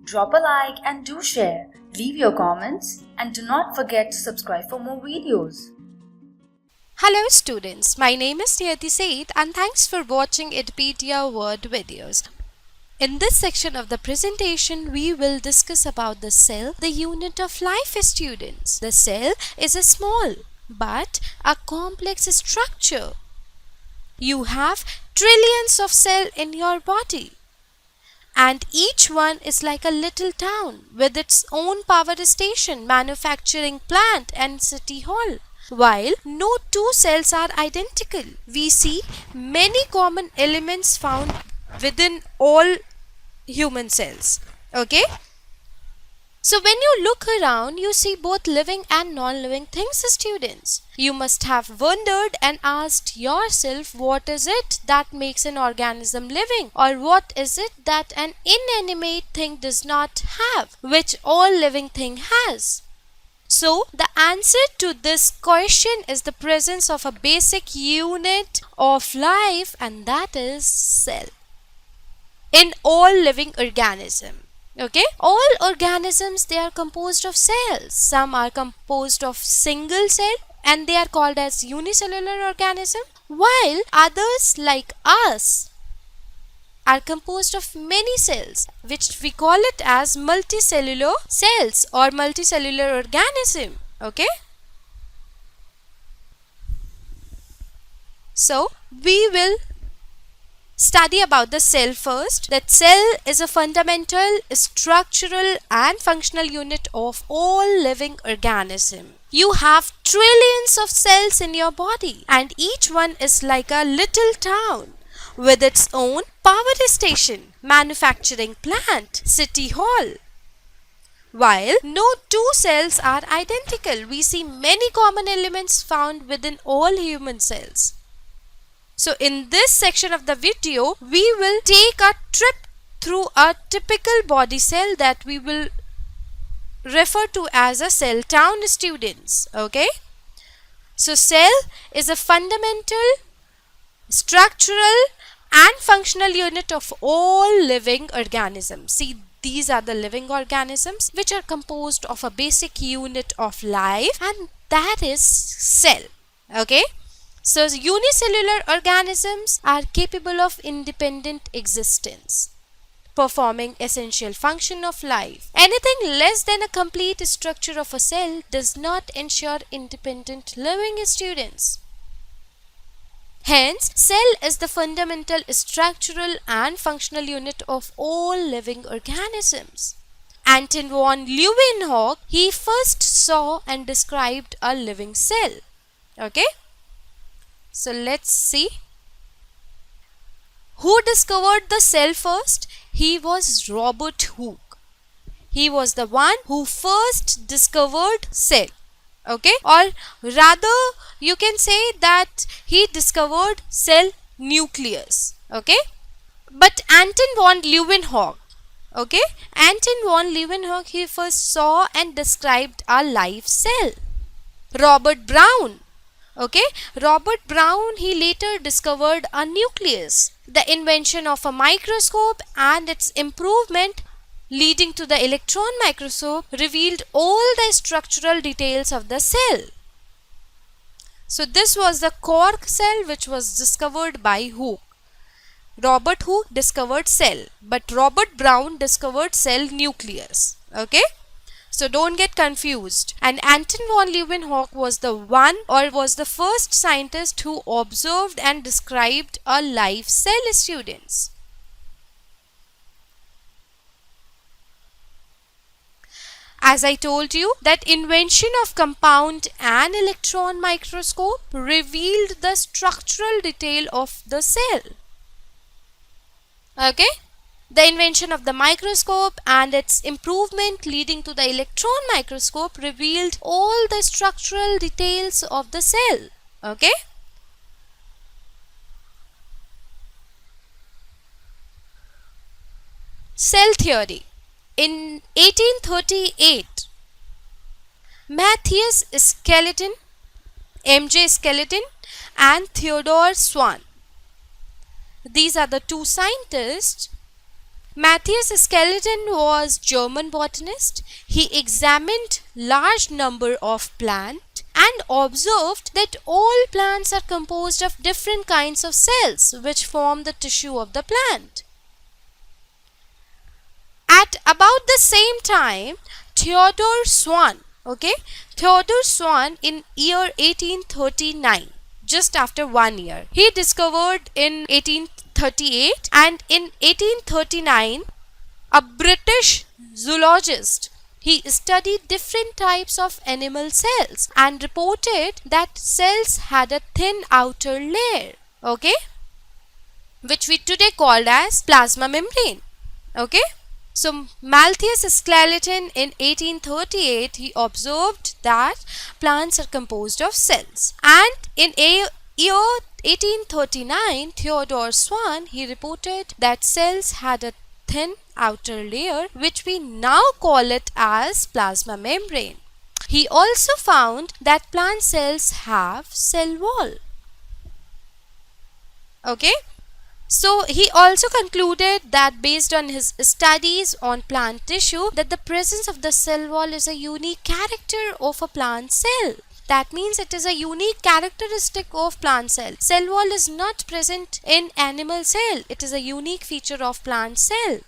Drop a like and do share. Leave your comments and do not forget to subscribe for more videos. Hello students, my name is Niyati Said and thanks for watching Edpedia Word videos. In this section of the presentation, we will discuss about the cell, the unit of life, students. The cell is a small but a complex structure. You have trillions of cells in your body, and each one is like a little town with its own power station, manufacturing plant and city hall. While no two cells are identical, we see many common elements found within all human cells. Okay? So when you look around, you see both living and non-living things, students. You must have wondered and asked yourself, what is it that makes an organism living? Or what is it that an inanimate thing does not have, which all living thing has? So the answer to this question is the presence of a basic unit of life, and that is cell in all living organism. Okay, all organisms, they are composed of cells. Some are composed of single cell and they are called as unicellular organism, while others like us are composed of many cells, which we call it as multicellular cells or multicellular organism. Okay, so we will study about the cell first. That cell is a fundamental, structural and functional unit of all living organism. You have trillions of cells in your body and each one is like a little town with its own power station, manufacturing plant, city hall. While no two cells are identical, we see many common elements found within all human cells. So in this section of the video, we will take a trip through a typical body cell that we will refer to as a cell town, students. Okay? So cell is a fundamental, structural and functional unit of all living organisms. See, these are the living organisms which are composed of a basic unit of life, and that is cell. Okay? So unicellular organisms are capable of independent existence, performing essential function of life. Anything less than a complete structure of a cell does not ensure independent living, students. Hence, cell is the fundamental, structural and functional unit of all living organisms. Anton von Leeuwenhoek, he first saw and described a living cell. Okay? So let's see. Who discovered the cell first? He was Robert Hooke. He was the one who first discovered cell. Okay? Or rather, you can say that he discovered cell nucleus. Okay? But Anton von Leeuwenhoek, okay? Anton von Leeuwenhoek, he first saw and described a live cell. Robert Brown, okay, Robert Brown, he later discovered a nucleus. The invention of a microscope and its improvement leading to the electron microscope revealed all the structural details of the cell. So this was the cork cell which was discovered by Hooke. Robert Hooke discovered cell, but Robert Brown discovered cell nucleus. Okay? So don't get confused. And Anton von Leeuwenhoek was the one, or was the first scientist who observed and described a live cell, students. As I told you, that invention of compound and electron microscope revealed the structural detail of the cell. Okay? The invention of the microscope and its improvement leading to the electron microscope revealed all the structural details of the cell. Okay? Cell theory. In 1838, Matthias Skeleton, M.J. Skeleton and Theodore Swan, these are the two scientists Matthias Skeleton was German botanist. He examined large number of plants and observed that all plants are composed of different kinds of cells which form the tissue of the plant. At about the same time, Theodor Swan in year 1839, just after 1 year, he discovered in 1838, and in 1839 a British zoologist, he studied different types of animal cells and reported that cells had a thin outer layer, which we today called as plasma membrane. So Malthius Skeleton in 1838, he observed that plants are composed of cells, and in year 1839 Theodor Swan, he reported that cells had a thin outer layer which we now call it as plasma membrane. He also found that plant cells have cell wall. So he also concluded that based on his studies on plant tissue, that the presence of the cell wall is a unique character of a plant cell. That means it is a unique characteristic of plant cell. Cell wall is not present in animal cell. It is a unique feature of plant cell.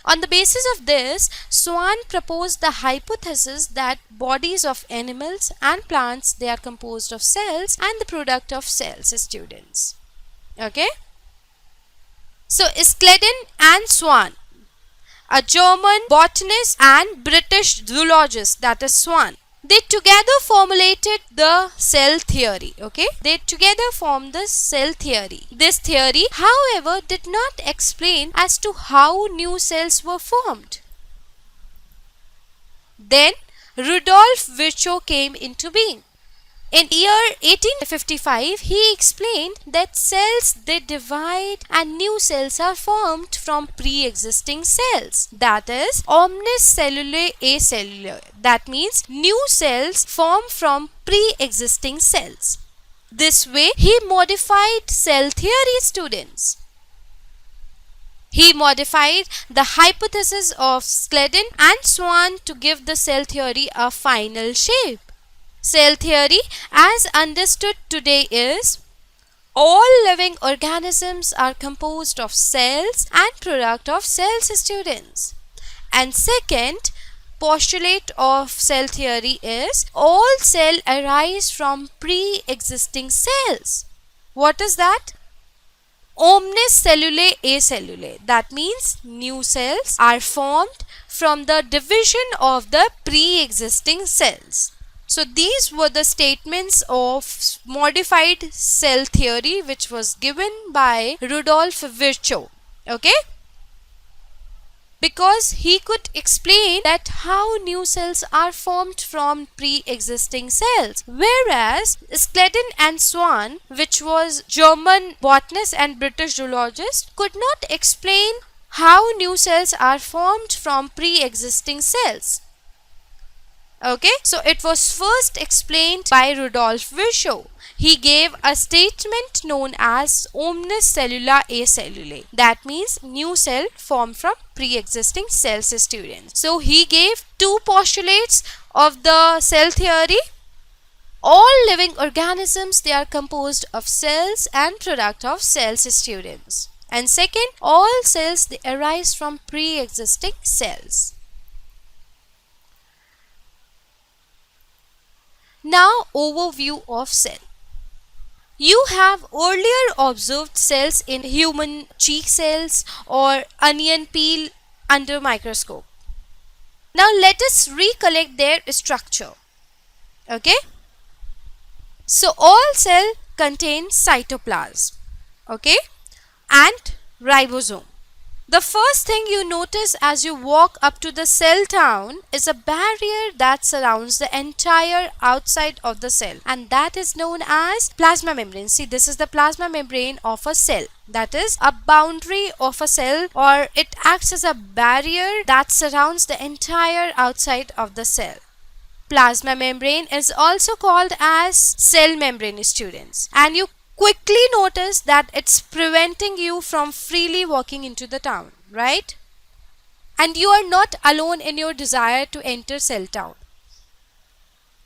On the basis of this, Swan proposed the hypothesis that bodies of animals and plants, they are composed of cells and the product of cells, students. So Skeleton and Swan, a German botanist and British zoologist, that is Swan, they together formulated the cell theory. They together formed the cell theory. This theory, however, did not explain as to how new cells were formed. Then Rudolf Virchow came into being. In year 1855, he explained that cells, they divide and new cells are formed from pre-existing cells. That is, omnis cellulae acellulae. That means new cells form from pre-existing cells. This way, he modified cell theory, students. He modified the hypothesis of Skeleton and Swan to give the cell theory a final shape. Cell theory, as understood today, is all living organisms are composed of cells and product of cells, students. And second postulate of cell theory is all cell arise from pre-existing cells. What is that? Omnis cellulae acellulae. That means new cells are formed from the division of the pre-existing cells. So these were the statements of modified cell theory which was given by Rudolf Virchow. Because he could explain that how new cells are formed from pre-existing cells. Whereas Skeleton and Swan, which was German botanist and British zoologist, could not explain how new cells are formed from pre-existing cells. So it was first explained by Rudolf Virchow. He gave a statement known as omnis cellula acellulae. That means new cell formed from pre-existing cells, students. So he gave two postulates of the cell theory. All living organisms, they are composed of cells and product of cells, students. And second, all cells, they arise from pre-existing cells. Now, overview of cell. You have earlier observed cells in human cheek cells or onion peel under microscope. Now, let us recollect their structure. So, all cell contain cytoplasm, and ribosome. The first thing you notice as you walk up to the cell town is a barrier that surrounds the entire outside of the cell, and that is known as plasma membrane. See, this is the plasma membrane of a cell. That is a boundary of a cell, or it acts as a barrier that surrounds the entire outside of the cell. Plasma membrane is also called as cell membrane, students, and you quickly notice that it's preventing you from freely walking into the town. right? And you are not alone in your desire to enter cell town.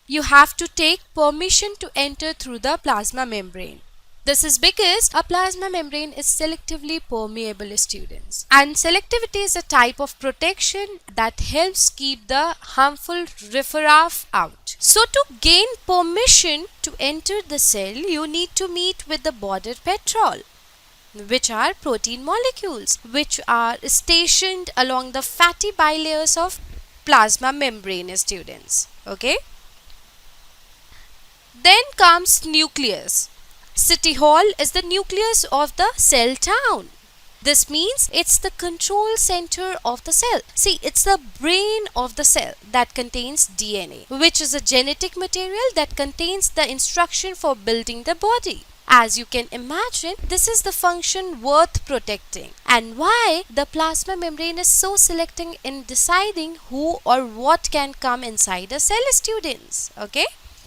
You have to take permission to enter through the plasma membrane. This is because a plasma membrane is selectively permeable, students. And selectivity is a type of protection that helps keep the harmful riffraff out. So to gain permission to enter the cell, you need to meet with the border patrol, which are protein molecules, which are stationed along the fatty bilayers of plasma membrane, students. Okay. Then comes nucleus. City Hall is the nucleus of the cell town. This means it's the control center of the cell. See, it's the brain of the cell that contains DNA, which is a genetic material that contains the instruction for building the body. As you can imagine, this is the function worth protecting, and why the plasma membrane is so selecting in deciding who or what can come inside a cell, students. Okay?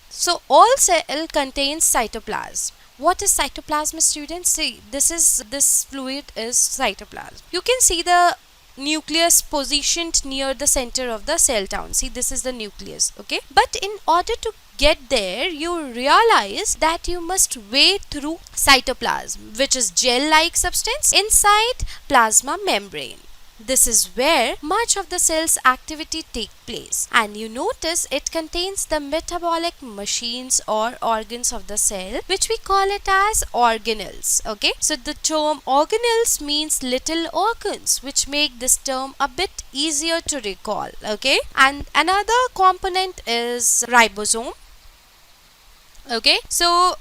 So all cell contains cytoplasm. What is cytoplasm, students? See, this fluid is cytoplasm. You can see the nucleus positioned near the center of the cell town. See, this is the nucleus. Okay, but in order to get there, you realize that you must wade through cytoplasm, which is gel-like substance inside plasma membrane. This is where much of the cell's activity take place, and you notice it contains the metabolic machines or organs of the cell, which we call it as organelles. Okay, so the term organelles means little organs, which make this term a bit easier to recall. Okay, and another component is ribosome. Okay, so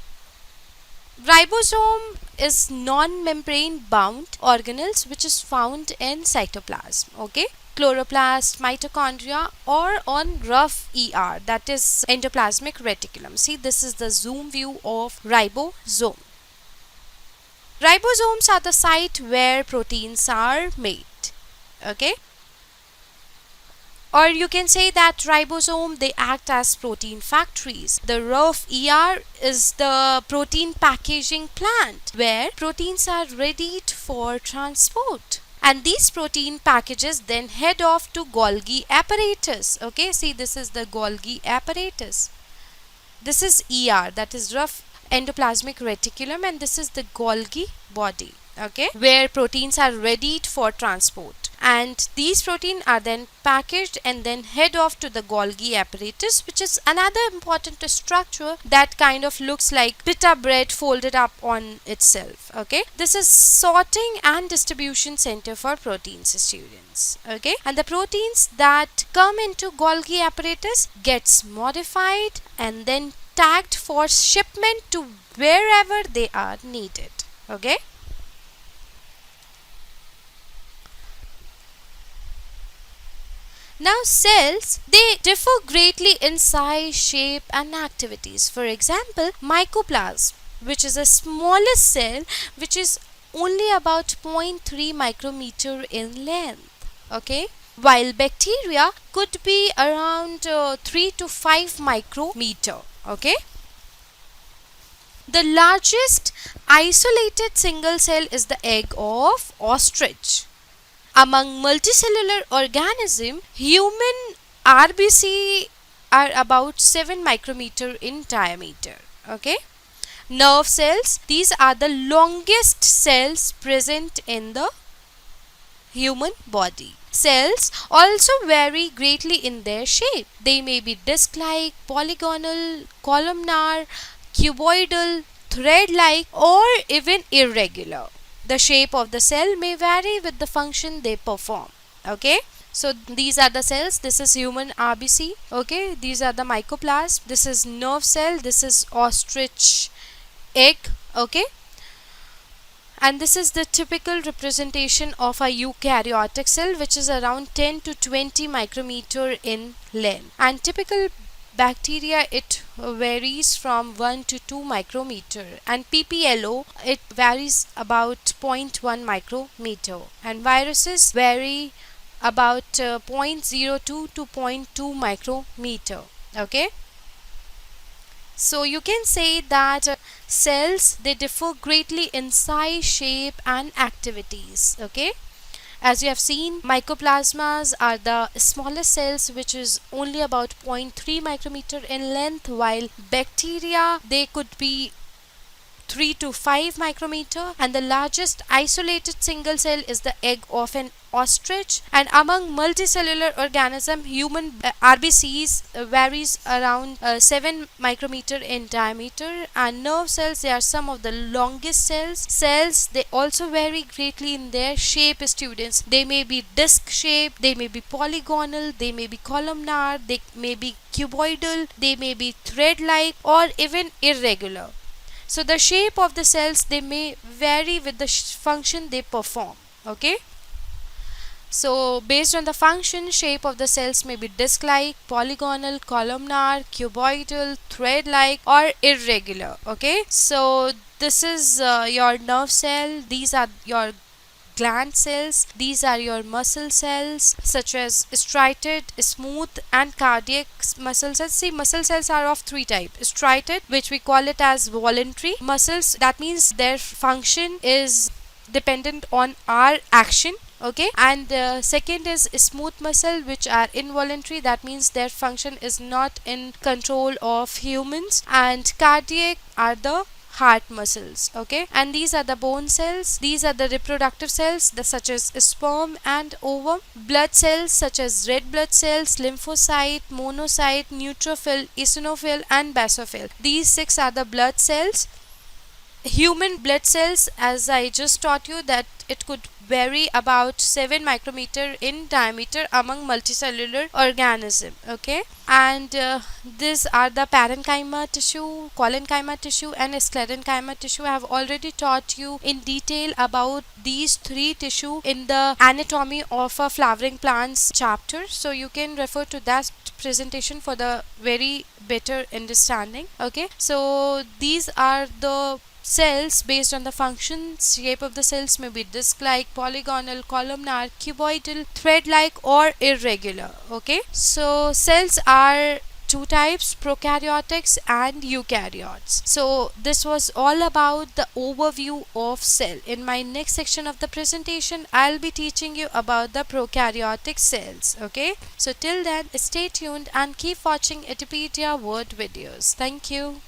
ribosome is non-membrane bound organelles which is found in cytoplasm. Okay, chloroplast, mitochondria, or on rough ER, that is endoplasmic reticulum. See, this is the zoom view of ribosome. Ribosomes are the site where proteins are made. Okay, or you can say that ribosome, they act as protein factories. The rough ER is the protein packaging plant where proteins are readied for transport. And these protein packages then head off to Golgi apparatus. Okay, see, this is the Golgi apparatus. This is ER, that is rough endoplasmic reticulum, and this is the Golgi body. Okay, where proteins are readied for transport, and these proteins are then packaged and then head off to the Golgi apparatus, which is another important structure that kind of looks like pita bread folded up on itself. Okay, this is sorting and distribution center for proteins, students. Okay, and the proteins that come into Golgi apparatus gets modified and then tagged for shipment to wherever they are needed. Okay. Now cells, they differ greatly in size, shape and activities. For example, mycoplasm, which is the smallest cell, which is only about 0.3 micrometer in length. Okay, while bacteria could be around 3 to 5 micrometer. Okay, the largest isolated single cell is the egg of ostrich. Among multicellular organisms, human RBC are about 7 micrometer in diameter. Okay, nerve cells, these are the longest cells present in the human body. Cells also vary greatly in their shape. They may be disc-like, polygonal, columnar, cuboidal, thread-like, or even irregular. The shape of the cell may vary with the function they perform. Okay, so these are the cells. This is human RBC. Okay, these are the mycoplasm. This is nerve cell. This is ostrich egg. Okay, and this is the typical representation of a eukaryotic cell, which is around 10 to 20 micrometer in length, and typical bacteria, it varies from 1 to 2 micrometer, and PPLO, it varies about 0.1 micrometer, and viruses vary about 0.02 to 0.2 micrometer. Okay, so you can say that cells, they differ greatly in size, shape and activities. Okay, As you have seen, mycoplasmas are the smallest cells, which is only about 0.3 micrometer in length, while bacteria, they could be 3 to 5 micrometer, and the largest isolated single cell is the egg of an ostrich. And among multicellular organism, human RBCs varies around 7 micrometer in diameter, and nerve cells, they are some of the longest cells. They also vary greatly in their shape, students. They may be disc shaped, they may be polygonal, they may be columnar, they may be cuboidal, they may be thread like, or even irregular. So the shape of the cells, they may vary with the function they perform. Okay, so based on the function, shape of the cells may be disc-like, polygonal, columnar, cuboidal, thread-like, or irregular. Okay, so this is your nerve cell. These are your gland cells. These are your muscle cells, such as striated, smooth, and cardiac muscle cells. See, muscle cells are of three types. Striated, which we call it as voluntary muscles, that means their function is dependent on our action. Okay, and the second is smooth muscle, which are involuntary, that means their function is not in control of humans. And cardiac are the heart muscles. Okay, and these are the bone cells. These are the reproductive cells, such as sperm and ovum. Blood cells, such as red blood cells, lymphocyte, monocyte, neutrophil, eosinophil, and basophil. These 6 are the blood cells. Human blood cells, as I just taught you, that it could vary about 7 micrometer in diameter among multicellular organism. Okay, and these are the parenchyma tissue, collenchyma tissue, and sclerenchyma tissue. I have already taught you in detail about these 3 tissue in the anatomy of a flowering plants chapter, so you can refer to that presentation for the very better understanding. Okay, so these are the cells based on the function. Shape of the cells may be disc-like, polygonal, columnar, cuboidal, thread-like, or irregular. Okay, so cells are 2 types, prokaryotics and eukaryotes. So this was all about the overview of cell. In my next section of the presentation, I'll be teaching you about the prokaryotic cells. Okay, so till then, stay tuned and keep watching Edupedia Word videos. Thank you.